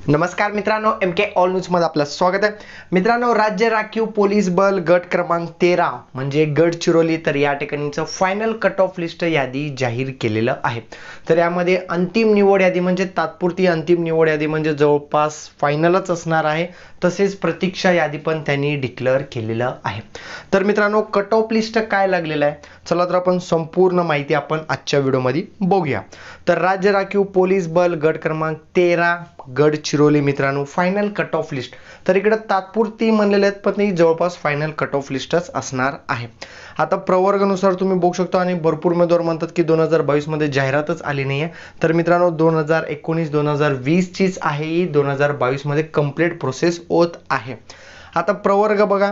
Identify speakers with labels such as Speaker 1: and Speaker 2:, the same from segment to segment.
Speaker 1: नमस्कार मित्रांनो, MK all news मध्ये आपलं स्वागत आहे। मित्रांनो, राज्य राखीव पोलीस बल गट क्रमांक 13 म्हणजे गडचिरोली, तर या ठिकाणीचं फायनल कट ऑफ लिस्ट यादी जाहीर केलेलं आहे। तर यामध्ये अंतिम निवड यादी म्हणजे तात्पुरती अंतिम निवड यादी म्हणजे जवळपास फायनलच असणार आहे। तसेच प्रतीक्षा यादी पण त्यांनी डिक्लेअर केलेलं आहे। तर मित्रांनो, कट ऑफ लिस्ट काय लागलेलं आहे, चला तर आपण संपूर्ण माहिती आपण आजच्या व्हिडिओमध्ये बघूया। तर राज्य राखीव पोलीस बल गट क्रमांक 13 गडचिरोली मित्रांनो, फायनल कट ऑफ लिस्ट तर इकडे तात्पुरती म्हणलेले आहेत, पण जवळपास फायनल कट ऑफ लिस्टच असणार आहे। आता प्रवर्गानुसार तुम्ही बघू शकता आणि भरपूर उमेदवार म्हणतात की 2022 मध्ये जाहिरातच आली नाहीये। तर मित्रांनो, 2019 2020 चीच आहे ही 2022 मध्ये कंप्लीट प्रोसेस होत आहे। आता प्रवर्ग बघा,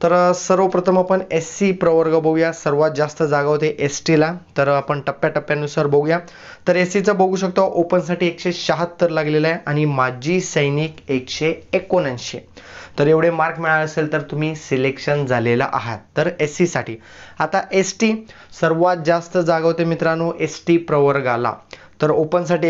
Speaker 1: तर सर्वप्रथम आपण SC प्रवर्ग बघूया। सर्वात जास्त जागा होते ST ला, तर आपण टप्प्याटप्प्यानुसार बघूया। तर SC चं बघू शकतो, ओपन साठी 176 लागलेला आहे आणि माजी सैनिक 179। तर एवढे मार्क मिळाले असेल तर तुम्ही सिलेक्शन झालेला आहात। तर SC साठी आता ST सर्वात जास्त जागा होते मित्रांनो ST प्रवर्गाला, तर ओपन साठी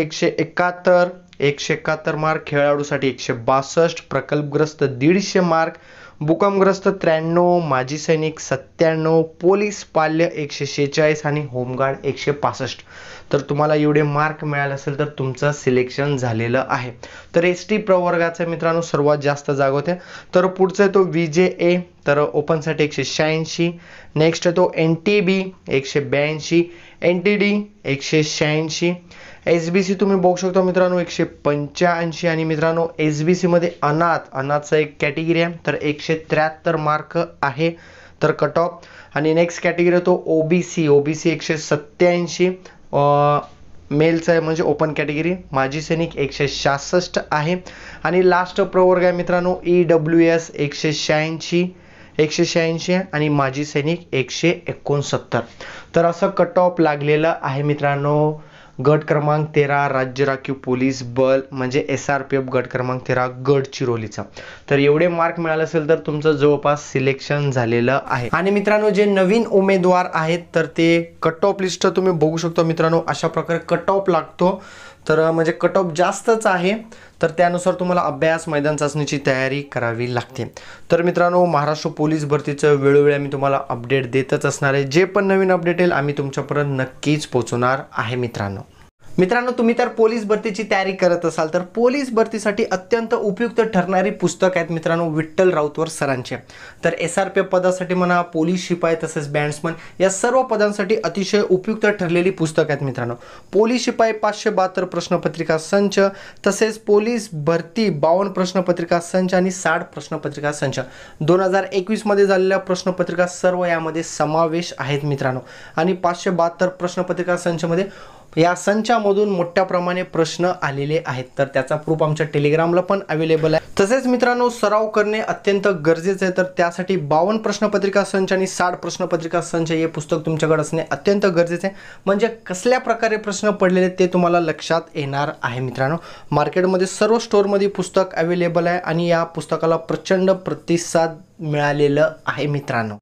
Speaker 1: 171 मार्क, खेळाडूसाठी 162, प्रकल्पग्रस्त 150 मार्क, भूकंपग्रस्त 93, माजी सैनिक 97, पोलीस पाल्य 146 आणि होमगार्ड 165। तर तुम्हाला एवढे मार्क मिळाले असेल तर तुमचं सिलेक्शन झालेलं आहे। तर ST प्रवर्गाचे मित्रांनो सर्वात जास्त जागा होत्या। तर पुढचा तो VJA, तर ओपन साठी 186, नेक्स्ट तो NTB 182, NTD 186, SBC तुम्ही बघू शकता मित्रांनो 185 आणि मित्रांनो SBC मध्ये अनाथचा एक कॅटेगरी आहे, तर 173 मार्क आहे तर कट ऑफ। आणि नेक्स्ट कॅटेगरी तो OBC 187 मेलचा आहे म्हणजे ओपन कॅटेगरी, माजी सैनिक 166 आहे। आणि लास्ट प्रवर्ग आहे मित्रांनो EWS 186 आणि माजी सैनिक 169। तर असं कट ऑफ लागलेलं आहे मित्रांनो गट क्रमांक 13 राज्य राखीव पोलीस बल म्हणजे SRPF गट क्रमांक 13 गडचिरोलीचा। तर एवढे मार्क मिळाले असेल तर तुमचं जवळपास सिलेक्शन झालेलं आहे। आणि मित्रांनो, जे नवीन उमेदवार आहेत तर ते कट ऑफ लिस्ट तुम्ही बघू शकता मित्रांनो, अशा प्रकारे कट ऑफ लागतो। तर म्हणजे कट ऑफ जास्तच आहे, तर त्यानुसार तुम्हाला अभ्यास मैदान चाचणीची तयारी करावी लागते। तर मित्रांनो, महाराष्ट्र पोलीस भरतीचं वेळोवेळी आम्ही तुम्हाला अपडेट देतच असणार आहे। जे पण नवीन अपडेट येईल आम्ही तुमच्यापर्यंत नक्कीच पोहोचवणार आहे मित्रांनो। तुम्ही तर पोलीस भरतीची तयारी करत असाल तर पोलीस भरतीसाठी अत्यंत उपयुक्त ठरणारी पुस्तक आहेत मित्रांनो विठ्ठल राऊतवर सरांचे। तर SRPF पदासाठी म्हणा, पोलीस शिपाई तसेच बँड्समन या सर्व पदांसाठी अतिशय उपयुक्त ठरलेली पुस्तक आहेत मित्रांनो। पोलीस शिपाई 572 प्रश्नपत्रिका संच, तसेच पोलीस भरती 52 प्रश्नपत्रिका संच आणि 60 प्रश्नपत्रिका संच 2021 मध्ये झालेल्या प्रश्नपत्रिका सर्व यामध्ये समावेश आहेत मित्रांनो। आणि 572 प्रश्नपत्रिका संच मध्ये या संचामधून मोठ्या प्रमाणे प्रश्न आलेले आहेत, तर त्याचा प्रूफ आमच्या टेलिग्रामला पण अवेलेबल आहे। तसेच मित्रांनो, सराव करणे अत्यंत गरजेचे आहे, तर त्यासाठी 52 प्रश्नपत्रिका संच आणि 60 प्रश्नपत्रिका संच हे पुस्तक तुमच्याकडे असणे अत्यंत गरजेचे आहे। म्हणजे कसल्या प्रकारे प्रश्न पडलेले ते तुम्हाला लक्षात येणार आहे मित्रांनो। मार्केटमध्ये सर्व स्टोअरमध्ये पुस्तक अवेलेबल आहे आणि या पुस्तकाला प्रचंड प्रतिसाद मिळालेला आहे मित्रांनो।